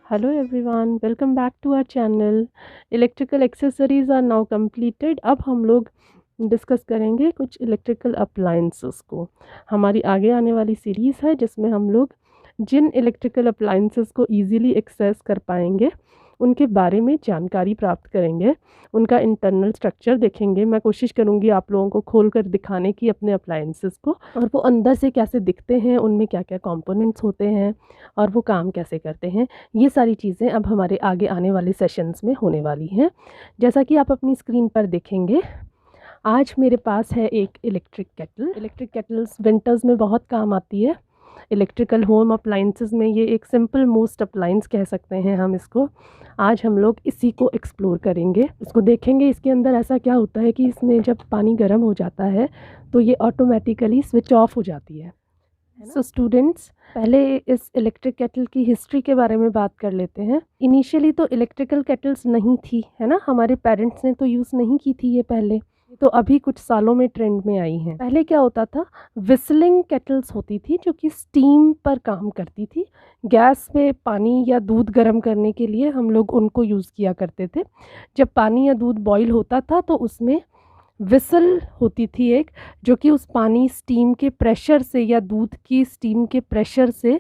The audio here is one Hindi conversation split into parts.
Hello everyone, welcome back to our channel. Electrical accessories are now completed. अब हम लोग डिस्कस करेंगे कुछ इलेक्ट्रिकल अप्लायंसेस को। हमारी आगे आने वाली सीरीज़ है जिसमें हम लोग जिन इलेक्ट्रिकल अप्लायंसेस को इजीली एक्सेस कर पाएंगे उनके बारे में जानकारी प्राप्त करेंगे, उनका इंटरनल स्ट्रक्चर देखेंगे। मैं कोशिश करूँगी आप लोगों को खोल कर दिखाने की अपने अप्लायंसेस को, और वो अंदर से कैसे दिखते हैं, उनमें क्या क्या कंपोनेंट्स होते हैं और वो काम कैसे करते हैं। ये सारी चीज़ें अब हमारे आगे आने वाले सेशंस में होने वाली हैं। जैसा कि आप अपनी स्क्रीन पर देखेंगे, आज मेरे पास है एक electric kettle. Electric kettles winters में बहुत काम आती है। इलेक्ट्रिकल होम अप्लाइंसेस में ये एक सिंपल मोस्ट अप्लाइंस कह सकते हैं हम इसको। आज हम लोग इसी को एक्सप्लोर करेंगे, इसको देखेंगे। इसके अंदर ऐसा क्या होता है कि इसमें जब पानी गर्म हो जाता है तो ये ऑटोमेटिकली स्विच ऑफ हो जाती है। सो स्टूडेंट्स, पहले इस इलेक्ट्रिक केटल की हिस्ट्री के बारे में बात कर लेते हैं। इनिशियली तो इलेक्ट्रिकल केटल्स नहीं थी, है ना, हमारे पेरेंट्स ने तो यूज़ नहीं की थी ये पहले, तो अभी कुछ सालों में ट्रेंड में आई हैं। पहले क्या होता था, विस्लिंग केटल्स होती थी जो कि स्टीम पर काम करती थी। गैस पे पानी या दूध गर्म करने के लिए हम लोग उनको यूज़ किया करते थे। जब पानी या दूध बॉईल होता था तो उसमें विसल होती थी एक, जो कि उस पानी स्टीम के प्रेशर से या दूध की स्टीम के प्रेशर से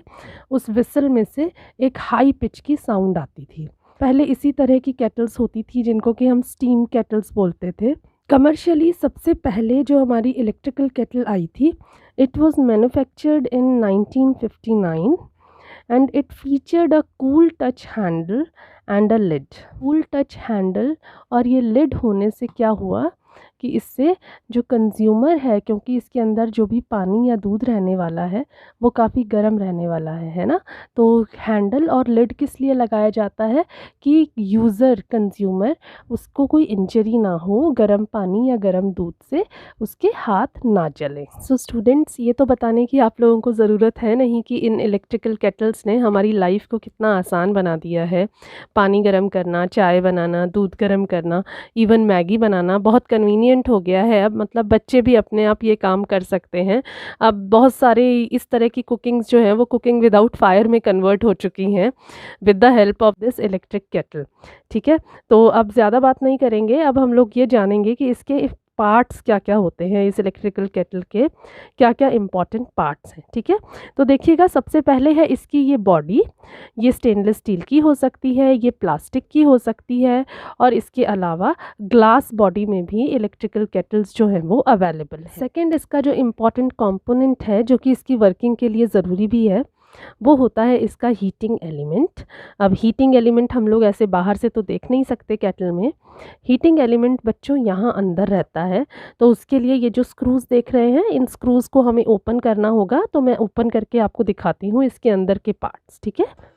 उस विसल में से एक हाई पिच की साउंड आती थी। पहले इसी तरह की केटल्स होती थी जिनको कि हम स्टीम केटल्स बोलते थे। कमर्शियली सबसे पहले जो हमारी इलेक्ट्रिकल केटल आई थी, it was manufactured in 1959 and it featured a cool touch handle and a lid. Cool touch handle और ये लिड होने से क्या हुआ कि इससे जो कंज्यूमर है, क्योंकि इसके अंदर जो भी पानी या दूध रहने वाला है वो काफ़ी गर्म रहने वाला है ना, तो हैंडल और लिड किस लिए लगाया जाता है कि यूज़र कंज्यूमर उसको कोई इंजरी ना हो, गर्म पानी या गर्म दूध से उसके हाथ ना जले। सो स्टूडेंट्स, ये तो बताने की आप लोगों को ज़रूरत है नहीं कि इन इलेक्ट्रिकल केटल्स ने हमारी लाइफ को कितना आसान बना दिया है। पानी गर्म करना, चाय बनाना, दूध गर्म करना, इवन मैगी बनाना बहुत कन्वीनियंट हो गया है अब। मतलब बच्चे भी अपने आप ये काम कर सकते हैं। अब बहुत सारे इस तरह की कुकिंग्स जो है वो कुकिंग विदाउट फायर में कन्वर्ट हो चुकी हैं with the help of this electric kettle. ठीक है, तो अब ज़्यादा बात नहीं करेंगे। अब हम लोग ये जानेंगे कि इसके पार्ट्स क्या क्या होते हैं, इस इलेक्ट्रिकल केटल के क्या क्या इम्पॉर्टेंट पार्ट्स हैं। ठीक है, तो देखिएगा, सबसे पहले है इसकी ये बॉडी। ये स्टेनलेस स्टील की हो सकती है, ये प्लास्टिक की हो सकती है, और इसके अलावा ग्लास बॉडी में भी इलेक्ट्रिकल केटल्स जो हैं वो अवेलेबल है। सेकंड, इसका जो इम्पॉर्टेंट कंपोनेंट है जो कि इसकी वर्किंग के लिए ज़रूरी भी है, वो होता है इसका हीटिंग एलिमेंट। अब हीटिंग एलिमेंट हम लोग ऐसे बाहर से तो देख नहीं सकते केटल में। हीटिंग एलिमेंट बच्चों यहाँ अंदर रहता है, तो उसके लिए ये जो स्क्रूज़ देख रहे हैं, इन स्क्रूज़ को हमें ओपन करना होगा। तो मैं ओपन करके आपको दिखाती हूँ इसके अंदर के पार्ट्स। ठीक है,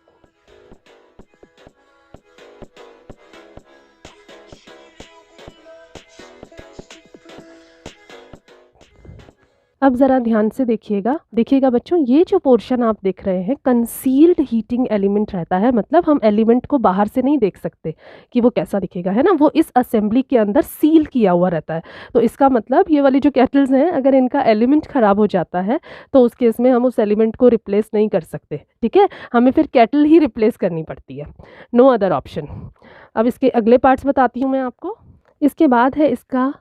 अब ज़रा ध्यान से देखिएगा बच्चों, ये जो पोर्शन आप देख रहे हैं, कंसील्ड हीटिंग एलिमेंट रहता है। मतलब हम एलिमेंट को बाहर से नहीं देख सकते कि वो कैसा दिखेगा, है ना, वो इस असेंबली के अंदर सील किया हुआ रहता है। तो इसका मतलब ये वाली जो केटल्स हैं, अगर इनका एलिमेंट ख़राब हो जाता है तो उस केस में हम उस एलिमेंट को रिप्लेस नहीं कर सकते। ठीक है, हमें फिर केटल ही रिप्लेस करनी पड़ती है, नो अदर ऑप्शन। अब इसके अगले पार्ट्स बताती हूँ मैं आपको। इसके बाद है इसका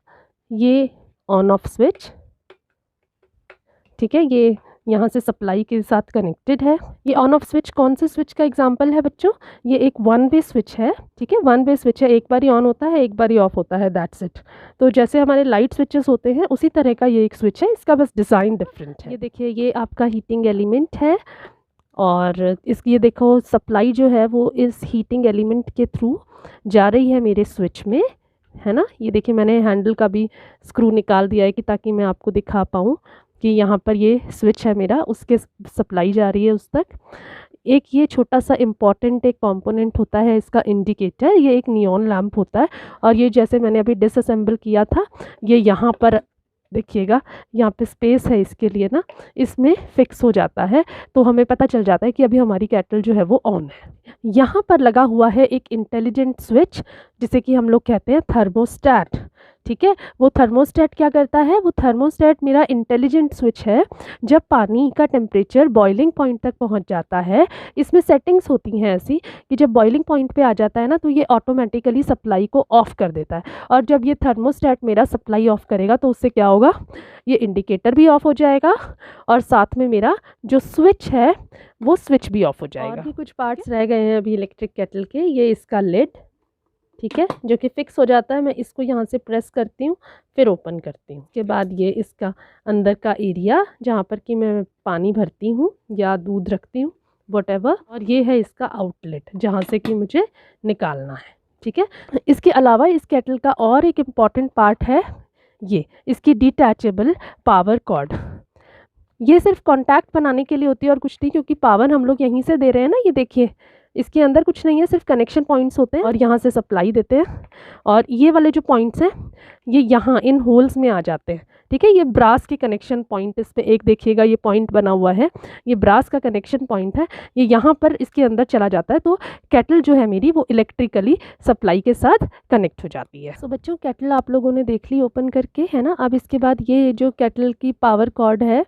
ये ऑन ऑफ स्विच। ठीक है, ये यहाँ से सप्लाई के साथ कनेक्टेड है। ये ऑन ऑफ स्विच कौन से स्विच का एग्जांपल है बच्चों? ये एक वन वे स्विच है। ठीक है, वन वे स्विच है, एक बार ही ऑन होता है, एक बार ही ऑफ होता है, दैट्स इट। तो जैसे हमारे लाइट स्विचेस होते हैं उसी तरह का ये एक स्विच है, इसका बस डिज़ाइन डिफरेंट है। ये देखिए, ये आपका हीटिंग एलिमेंट है, और इसकी ये देखो सप्लाई जो है वो इस हीटिंग एलिमेंट के थ्रू जा रही है मेरे स्विच में, है ना। ये देखिए, मैंने हैंडल का भी स्क्रू निकाल दिया है कि ताकि मैं आपको दिखा पाऊँ कि यहाँ पर ये स्विच है मेरा, उसके सप्लाई जा रही है उस तक। एक ये छोटा सा इम्पॉर्टेंट एक कंपोनेंट होता है इसका इंडिकेटर, ये एक नियॉन लैंप होता है, और ये जैसे मैंने अभी डिसअसेंबल किया था, ये यहाँ पर देखिएगा, यहाँ पे स्पेस है इसके लिए ना, इसमें फिक्स हो जाता है, तो हमें पता चल जाता है कि अभी हमारी केटल जो है वो ऑन है। यहाँ पर लगा हुआ है एक इंटेलिजेंट स्विच जिसे कि हम लोग कहते हैं थर्मोस्टेट। ठीक है, वो थर्मोस्टेट क्या करता है, वो थर्मोस्टेट मेरा इंटेलिजेंट स्विच है। जब पानी का टेम्परेचर बॉइलिंग पॉइंट तक पहुंच जाता है, इसमें सेटिंग्स होती हैं ऐसी कि जब बॉइलिंग पॉइंट पे आ जाता है ना, तो ये ऑटोमेटिकली सप्लाई को ऑफ़ कर देता है। और जब ये थर्मोस्टेट मेरा सप्लाई ऑफ करेगा तो उससे क्या होगा, ये इंडिकेटर भी ऑफ हो जाएगा और साथ में मेरा जो स्विच है वो स्विच भी ऑफ हो जाएगा। और भी कुछ पार्ट्स रह गए हैं अभी इलेक्ट्रिक केटल के। ये इसका लिड, ठीक है, जो कि फिक्स हो जाता है। मैं इसको यहाँ से प्रेस करती हूँ, फिर ओपन करती हूँ। उसके बाद ये इसका अंदर का एरिया जहाँ पर कि मैं पानी भरती हूँ या दूध रखती हूँ, वॉटेवर। और ये है इसका आउटलेट जहाँ से कि मुझे निकालना है। ठीक है, इसके अलावा इस केटल का और एक इम्पॉर्टेंट पार्ट है ये इसकी डिटैचेबल पावर कॉर्ड। ये सिर्फ कॉन्टैक्ट बनाने के लिए होती है और कुछ नहीं, क्योंकि पावर हम लोग यहीं से दे रहे हैं ना। ये देखिए, इसके अंदर कुछ नहीं है, सिर्फ कनेक्शन पॉइंट्स होते हैं और यहाँ से सप्लाई देते हैं। और ये वाले जो पॉइंट्स हैं ये यहाँ इन होल्स में आ जाते हैं। ठीक है, ये ब्रास के कनेक्शन पॉइंट, इस पर एक देखिएगा ये पॉइंट बना हुआ है, ये ब्रास का कनेक्शन पॉइंट है। ये यहाँ पर इसके अंदर चला जाता है, तो केटल जो है मेरी वो इलेक्ट्रिकली सप्लाई के साथ कनेक्ट हो जाती है। तो बच्चों, केटल आप लोगों ने देख ली ओपन करके, है ना। अब इसके बाद ये जो केटल की पावर कॉर्ड है,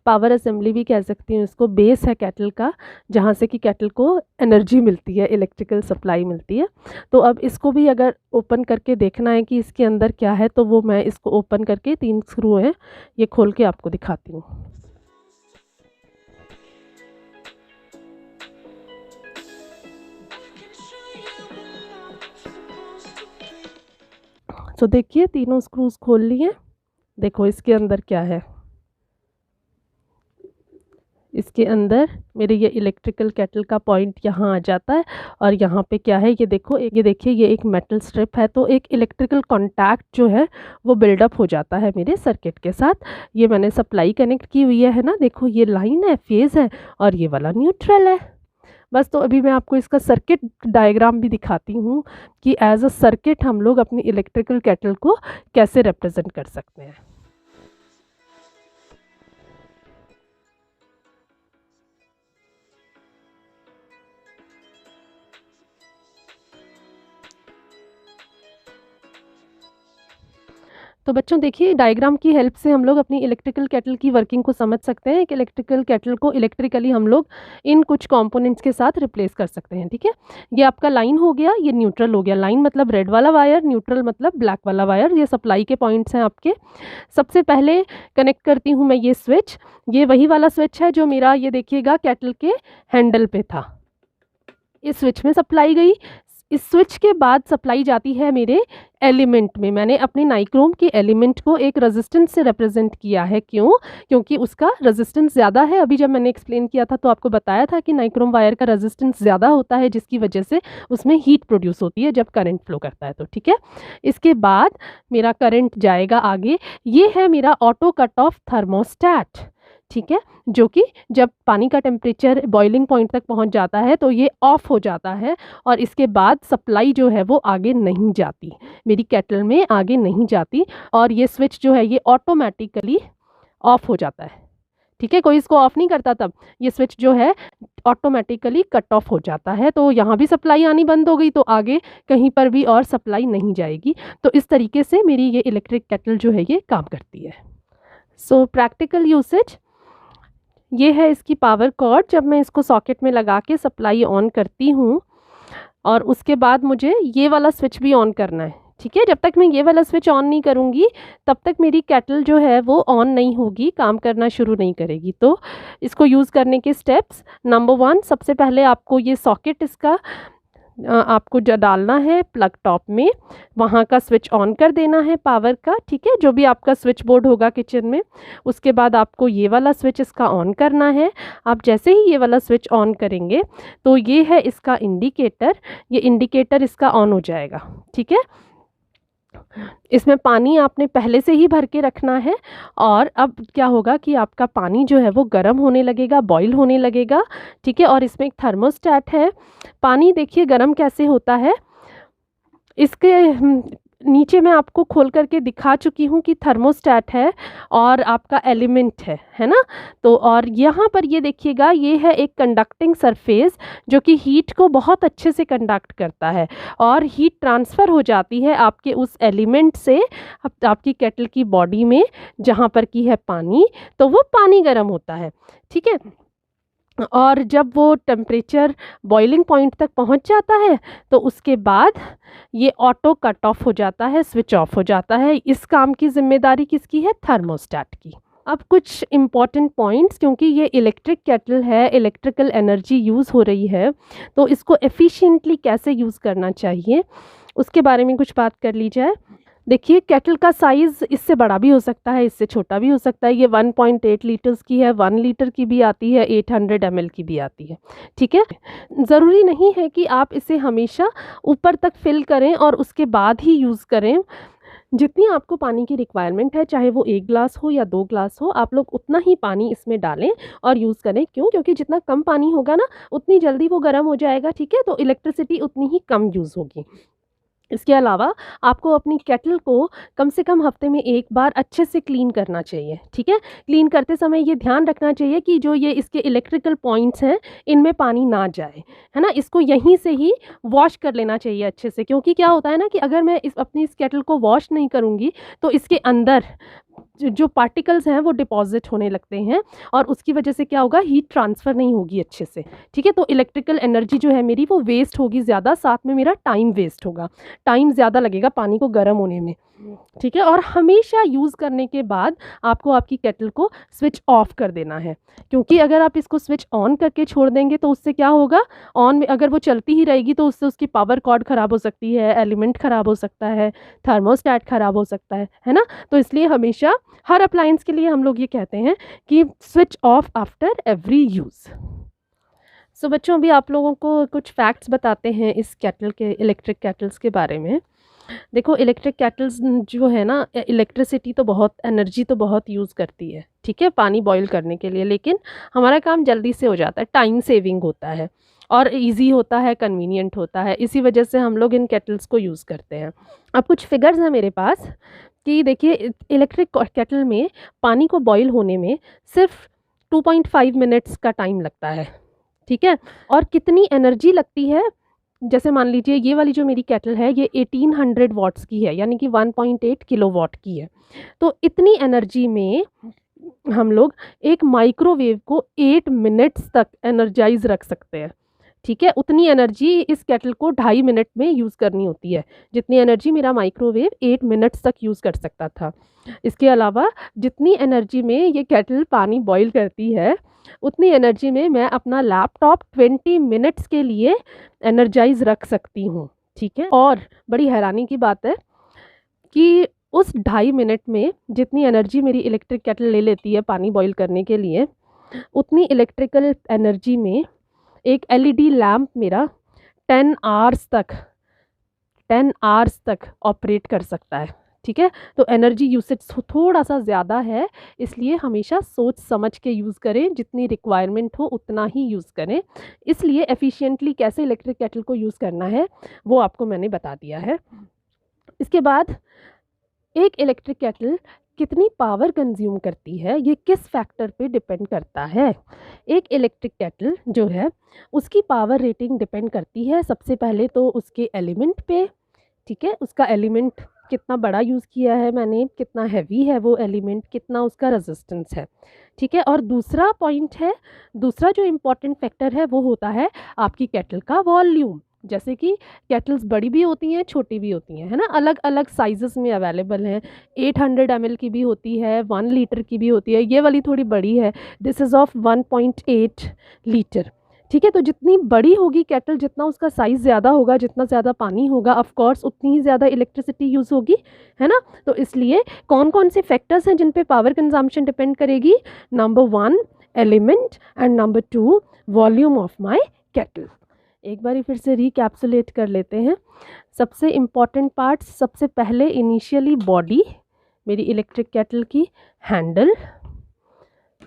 पावर असेंबली भी कह सकती हूँ इसको, बेस है केटल का, जहाँ से कि केटल को एनर्जी मिलती है, इलेक्ट्रिकल सप्लाई मिलती है। तो अब इसको भी अगर ओपन करके देखना है कि इसके अंदर क्या है, तो वो मैं इसको ओपन करके 3 स्क्रू हैं ये खोल के आपको दिखाती हूँ। तो देखिए, तीनों स्क्रूज खोल लिए। देखो इसके अंदर क्या है। इसके अंदर मेरे ये इलेक्ट्रिकल केटल का पॉइंट यहाँ आ जाता है और यहाँ पे क्या है, ये देखो, ये देखिए, ये एक मेटल स्ट्रिप है। तो एक इलेक्ट्रिकल कांटेक्ट जो है वो बिल्डअप हो जाता है मेरे सर्किट के साथ। ये मैंने सप्लाई कनेक्ट की हुई है ना, देखो ये लाइन है, फेज़ है, और ये वाला न्यूट्रल है। बस, तो अभी मैं आपको इसका सर्किट डायग्राम भी दिखाती हूँ कि एज अ सर्किट हम लोग अपनी इलेक्ट्रिकल केटल को कैसे रिप्रेजेंट कर सकते हैं। तो बच्चों देखिए, डायग्राम की हेल्प से हम लोग अपनी इलेक्ट्रिकल केटल की वर्किंग को समझ सकते हैं। एक इलेक्ट्रिकल केटल को इलेक्ट्रिकली हम लोग इन कुछ कंपोनेंट्स के साथ रिप्लेस कर सकते हैं। ठीक है, ये आपका लाइन हो गया, ये न्यूट्रल हो गया। लाइन मतलब रेड वाला वायर, न्यूट्रल मतलब ब्लैक वाला वायर। ये सप्लाई के पॉइंट्स हैं आपके। सबसे पहले कनेक्ट करती हूँ मैं ये स्विच। ये वही वाला स्विच है जो मेरा, ये देखिएगा, केटल के हैंडल पे था। इस स्विच में सप्लाई गई। इस स्विच के बाद सप्लाई जाती है मेरे एलिमेंट में। मैंने अपने नाइक्रोम के एलिमेंट को एक रेजिस्टेंस से रिप्रेजेंट किया है। क्यों? क्योंकि उसका रेजिस्टेंस ज़्यादा है। अभी जब मैंने एक्सप्लेन किया था तो आपको बताया था कि नाइक्रोम वायर का रेजिस्टेंस ज़्यादा होता है, जिसकी वजह से उसमें हीट प्रोड्यूस होती है जब करंट फ्लो करता है। तो ठीक है, इसके बाद मेरा करंट जाएगा आगे। ये है मेरा ऑटो कट ऑफ थर्मोस्टेट। ठीक है, जो कि जब पानी का टेम्परेचर बॉइलिंग पॉइंट तक पहुंच जाता है तो ये ऑफ हो जाता है और इसके बाद सप्लाई जो है वो आगे नहीं जाती, मेरी केटल में आगे नहीं जाती, और ये स्विच जो है ये ऑटोमेटिकली ऑफ हो जाता है। ठीक है, कोई इसको ऑफ नहीं करता, तब ये स्विच जो है ऑटोमेटिकली कट ऑफ हो जाता है। तो यहाँ भी सप्लाई आनी बंद हो गई, तो आगे कहीं पर भी और सप्लाई नहीं जाएगी। तो इस तरीके से मेरी ये इलेक्ट्रिक केटल जो है ये काम करती है। सो प्रैक्टिकल यूसेज, ये है इसकी पावर कॉर्ड। जब मैं इसको सॉकेट में लगा के सप्लाई ऑन करती हूँ और उसके बाद मुझे ये वाला स्विच भी ऑन करना है। ठीक है, जब तक मैं ये वाला स्विच ऑन नहीं करूँगी तब तक मेरी केटल जो है वो ऑन नहीं होगी, काम करना शुरू नहीं करेगी। तो इसको यूज़ करने के स्टेप्स, नंबर 1, सबसे पहले आपको ये सॉकेट इसका आपको जो डालना है प्लग टॉप में, वहाँ का स्विच ऑन कर देना है पावर का। ठीक है, जो भी आपका स्विच बोर्ड होगा किचन में। उसके बाद आपको ये वाला स्विच इसका ऑन करना है। आप जैसे ही ये वाला स्विच ऑन करेंगे तो ये है इसका इंडिकेटर, ये इंडिकेटर इसका ऑन हो जाएगा। ठीक है, इसमें पानी आपने पहले से ही भर के रखना है और अब क्या होगा कि आपका पानी जो है वो गर्म होने लगेगा, बॉईल होने लगेगा। ठीक है, और इसमें एक थर्मोस्टेट है। पानी देखिए गर्म कैसे होता है, इसके नीचे मैं आपको खोल करके दिखा चुकी हूँ कि थर्मोस्टेट है और आपका एलिमेंट है ना। तो और यहाँ पर ये देखिएगा, ये है एक कंडक्टिंग सरफेस जो कि हीट को बहुत अच्छे से कंडक्ट करता है और हीट ट्रांसफ़र हो जाती है आपके उस एलिमेंट से आपकी केटल की बॉडी में, जहाँ पर की है पानी, तो वो पानी गर्म होता है, ठीक है। और जब वो टेम्परेचर बॉइलिंग पॉइंट तक पहुंच जाता है तो उसके बाद ये ऑटो कट ऑफ हो जाता है, स्विच ऑफ हो जाता है। इस काम की जिम्मेदारी किसकी है? थर्मोस्टेट की। अब कुछ इम्पॉर्टेंट पॉइंट्स, क्योंकि ये इलेक्ट्रिक केटल है, इलेक्ट्रिकल एनर्जी यूज़ हो रही है, तो इसको एफिशिएंटली कैसे यूज़ करना चाहिए उसके बारे में कुछ बात कर ली जाए। देखिए, केटल का साइज़ इससे बड़ा भी हो सकता है, इससे छोटा भी हो सकता है। ये 1.8 लीटर्स की है, 1 लीटर की भी आती है, 800 ml की भी आती है, ठीक है। ज़रूरी नहीं है कि आप इसे हमेशा ऊपर तक फिल करें और उसके बाद ही यूज़ करें। जितनी आपको पानी की रिक्वायरमेंट है, चाहे वो 1 ग्लास हो या 2 ग्लास हो, आप लोग उतना ही पानी इसमें डालें और यूज़ करें। क्यों? क्योंकि जितना कम पानी होगा ना, उतनी जल्दी वो गर्म हो जाएगा, ठीक है। तो इलेक्ट्रिसिटी उतनी ही कम यूज़ होगी। इसके अलावा आपको अपनी केटल को कम से कम हफ्ते में 1 बार अच्छे से क्लीन करना चाहिए, ठीक है। क्लीन करते समय ये ध्यान रखना चाहिए कि जो ये इसके इलेक्ट्रिकल पॉइंट्स हैं, इनमें पानी ना जाए, है ना। इसको यहीं से ही वॉश कर लेना चाहिए अच्छे से, क्योंकि क्या होता है ना कि अगर मैं अपनी इस केटल को वॉश नहीं करूँगी तो इसके अंदर जो पार्टिकल्स हैं वो डिपॉजिट होने लगते हैं और उसकी वजह से क्या होगा, हीट ट्रांसफ़र नहीं होगी अच्छे से, ठीक है। तो इलेक्ट्रिकल एनर्जी जो है मेरी वो वेस्ट होगी ज़्यादा, साथ में मेरा टाइम वेस्ट होगा, टाइम ज़्यादा लगेगा पानी को गर्म होने में, ठीक है। और हमेशा यूज़ करने के बाद आपको आपकी केटल को स्विच ऑफ कर देना है, क्योंकि अगर आप इसको स्विच ऑन करके छोड़ देंगे तो उससे क्या होगा, ऑन में अगर वो चलती ही रहेगी तो उससे उसकी पावर कॉर्ड ख़राब हो सकती है, एलिमेंट ख़राब हो सकता है, थर्मोस्टेट ख़राब हो सकता है ना। तो इसलिए हमेशा हर अप्लायंस के लिए हम लोग ये कहते हैं कि switch off after every use. So बच्चों, अभी आप लोगों को कुछ फैक्ट्स बताते हैं इस केटल के, इलेक्ट्रिक केटल्स के बारे में। देखो, इलेक्ट्रिक केटल्स जो है ना, इलेक्ट्रिसिटी तो बहुत, एनर्जी तो बहुत यूज़ करती है, ठीक है, पानी बॉईल करने के लिए, लेकिन हमारा काम जल्दी से हो जाता है, टाइम सेविंग होता है और इजी होता है, कन्वीनियंट होता है। इसी वजह से हम लोग इन केटल्स को यूज़ करते हैं। अब कुछ फिगर्स हैं मेरे पास कि देखिए, इलेक्ट्रिक केटल में पानी को बॉईल होने में सिर्फ 2.5 मिनट्स का टाइम लगता है, ठीक है। और कितनी एनर्जी लगती है, जैसे मान लीजिए ये वाली जो मेरी केटल है ये 1800 वॉट्स की है, यानी कि 1.8 किलोवाट की है। तो इतनी एनर्जी में हम लोग एक माइक्रोवेव को 8 मिनट्स तक एनर्जाइज रख सकते हैं, ठीक है। उतनी एनर्जी इस केटल को 2.5 मिनट में यूज़ करनी होती है, जितनी एनर्जी मेरा माइक्रोवेव 8 मिनट्स तक यूज़ कर सकता था। इसके अलावा जितनी एनर्जी में ये केटल पानी बॉईल करती है, उतनी एनर्जी में मैं अपना लैपटॉप 20 मिनट्स के लिए एनर्जाइज रख सकती हूँ, ठीक है। और बड़ी हैरानी की बात है कि उस 2.5 मिनट में जितनी एनर्जी मेरी इलेक्ट्रिक केटल ले लेती है पानी बॉईल करने के लिए, उतनी इलेक्ट्रिकल एनर्जी में एक एलईडी लैम्प मेरा 10 आवर्स तक ऑपरेट कर सकता है, ठीक है। तो एनर्जी यूसेज थोड़ा सा ज़्यादा है, इसलिए हमेशा सोच समझ के यूज़ करें, जितनी रिक्वायरमेंट हो उतना ही यूज़ करें। इसलिए एफिशिएंटली कैसे इलेक्ट्रिक केटल को यूज़ करना है वो आपको मैंने बता दिया है। इसके बाद एक इलेक्ट्रिक केटल कितनी पावर कंज्यूम करती है, ये किस फैक्टर पे डिपेंड करता है। एक इलेक्ट्रिक केटल जो है उसकी पावर रेटिंग डिपेंड करती है सबसे पहले तो उसके एलिमेंट पे, ठीक है। उसका एलिमेंट कितना बड़ा यूज़ किया है मैंने, कितना हैवी है वो एलिमेंट, कितना उसका रेजिस्टेंस है, ठीक है। और दूसरा पॉइंट है, दूसरा जो इम्पॉर्टेंट फैक्टर है वो होता है आपकी केटल का वॉल्यूम। जैसे कि केटल्स बड़ी भी होती हैं, छोटी भी होती हैं, है ना, अलग अलग साइज़ेस में अवेलेबल हैं। 800 ml की भी होती है, 1 लीटर की भी होती है, ये वाली थोड़ी बड़ी है, दिस इज़ ऑफ 1.8 लीटर, ठीक है। तो जितनी बड़ी होगी केटल, जितना उसका साइज़ ज़्यादा होगा, जितना ज़्यादा पानी होगा, ऑफ कोर्स उतनी ही ज़्यादा इलेक्ट्रिसिटी यूज़ होगी, है ना। तो इसलिए कौन कौन से फैक्टर्स हैं जिन पे पावर कंजम्पशन डिपेंड करेगी? Number 1 element and number 2 volume of my kettle. एक बारी फिर से रिकैप्सुलेट कर लेते हैं। सबसे इम्पॉर्टेंट पार्ट्स, सबसे पहले इनिशियली बॉडी मेरी इलेक्ट्रिक केटल की, हैंडल,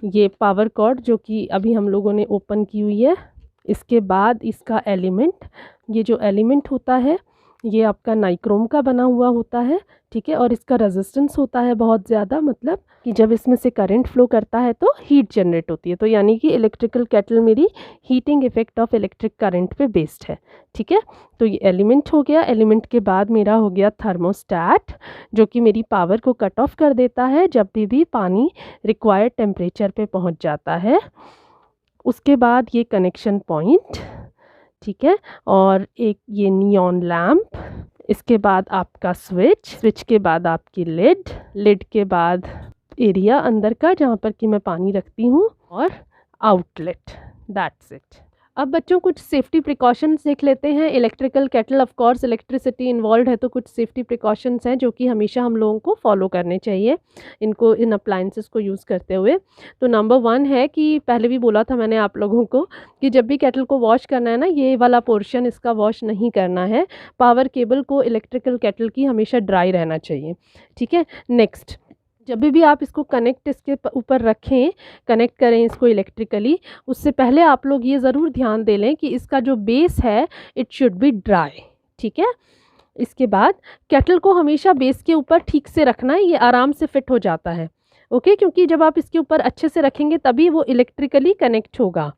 ये पावर कॉर्ड जो कि अभी हम लोगों ने ओपन की हुई है, इसके बाद इसका एलिमेंट, ये जो एलिमेंट होता है ये आपका नाइक्रोम का बना हुआ होता है, ठीक है, और इसका रेजिस्टेंस होता है बहुत ज़्यादा, मतलब कि जब इसमें से करंट फ्लो करता है तो हीट जनरेट होती है। तो यानी कि इलेक्ट्रिकल केटल मेरी heating effect of electric current पे बेस्ड है, ठीक है। तो ये एलिमेंट हो गया। एलिमेंट के बाद मेरा हो गया थर्मोस्टैट, जो कि मेरी पावर को कट ऑफ कर देता है जब भी पानी रिक्वायर्ड टेम्परेचर पे पहुंच जाता है। उसके बाद ये कनेक्शन पॉइंट, ठीक है, और एक ये नियॉन लैम्प। इसके बाद आपका स्विच के बाद आपकी लिड के बाद एरिया अंदर का जहाँ पर कि मैं पानी रखती हूँ, और आउटलेट। That's it. अब बच्चों कुछ सेफ्टी प्रिकॉशंस देख लेते हैं। Electrical kettle, of course electricity involve है, तो कुछ सेफ्टी प्रिकॉशंस हैं जो कि हमेशा हम लोगों को फॉलो करने चाहिए इनको, इन अप्लायंसेस को यूज़ करते हुए। तो नंबर 1 है कि पहले भी बोला था मैंने आप लोगों को कि जब भी केटल को वॉश करना है ना, ये वाला पोर्शन इसका वॉश नहीं करना है। पावर केबल को इलेक्ट्रिकल केटल की हमेशा ड्राई रहना चाहिए, ठीक है। नेक्स्ट, जब भी आप इसको कनेक्ट इसके ऊपर रखें, कनेक्ट करें इसको इलेक्ट्रिकली, उससे पहले आप लोग ये ज़रूर ध्यान दे लें कि इसका जो बेस है इट शुड बी ड्राई, ठीक है। इसके बाद केटल को हमेशा बेस के ऊपर ठीक से रखना है, ये आराम से फिट हो जाता है, ओके, क्योंकि जब आप इसके ऊपर अच्छे से रखेंगे तभी वो इलेक्ट्रिकली कनेक्ट होगा,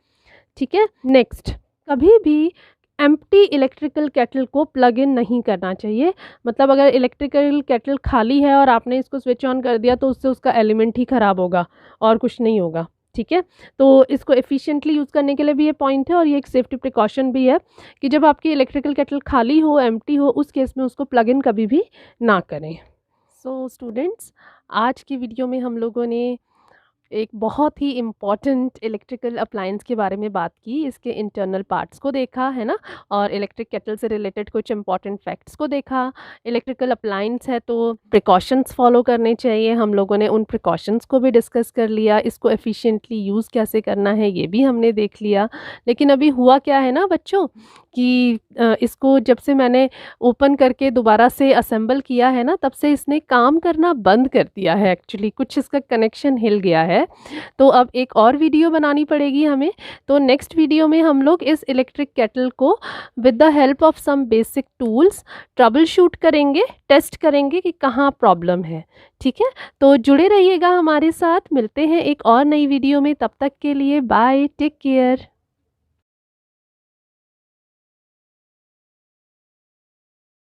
ठीक है। नेक्स्ट, कभी भी एम्प्टी इलेक्ट्रिकल केटल को प्लग इन नहीं करना चाहिए। मतलब अगर इलेक्ट्रिकल केटल खाली है और आपने इसको स्विच ऑन कर दिया तो उससे उसका एलिमेंट ही ख़राब होगा और कुछ नहीं होगा, ठीक है। तो इसको एफिशिएंटली यूज़ करने के लिए भी ये पॉइंट है, और ये एक सेफ्टी प्रिकॉशन भी है कि जब आपकी इलेक्ट्रिकल केटल खाली हो, एम्प्टी हो, उस केस में उसको प्लग इन कभी भी ना करें। सो स्टूडेंट्स, आज की वीडियो में हम लोगों ने एक बहुत ही इम्पॉर्टेंट इलेक्ट्रिकल अप्लायंस के बारे में बात की, इसके इंटरनल पार्ट्स को देखा है ना, और इलेक्ट्रिक केटल से रिलेटेड कुछ इंपॉर्टेंट फैक्ट्स को देखा। इलेक्ट्रिकल अप्लायंस है तो प्रिकॉशंस फॉलो करने चाहिए, हम लोगों ने उन प्रिकॉशंस को भी डिस्कस कर लिया। इसको एफिशिएंटली यूज़ कैसे करना है ये भी हमने देख लिया। लेकिन अभी हुआ क्या है ना बच्चों कि इसको जब से मैंने ओपन करके दोबारा से असेंबल किया है ना, तब से इसने काम करना बंद कर दिया है। एक्चुअली कुछ इसका कनेक्शन हिल गया है, तो अब एक और वीडियो बनानी पड़ेगी हमें। तो नेक्स्ट वीडियो में हम लोग इस इलेक्ट्रिक केटल को with the help of some basic tools troubleshoot करेंगे, टेस्ट करेंगे कि कहाँ प्रॉब्लम है, ठीक है। तो जुड़े रहिएगा हमारे साथ, मिलते हैं एक और नई वीडियो में। तब तक के लिए बाय, टेक केयर।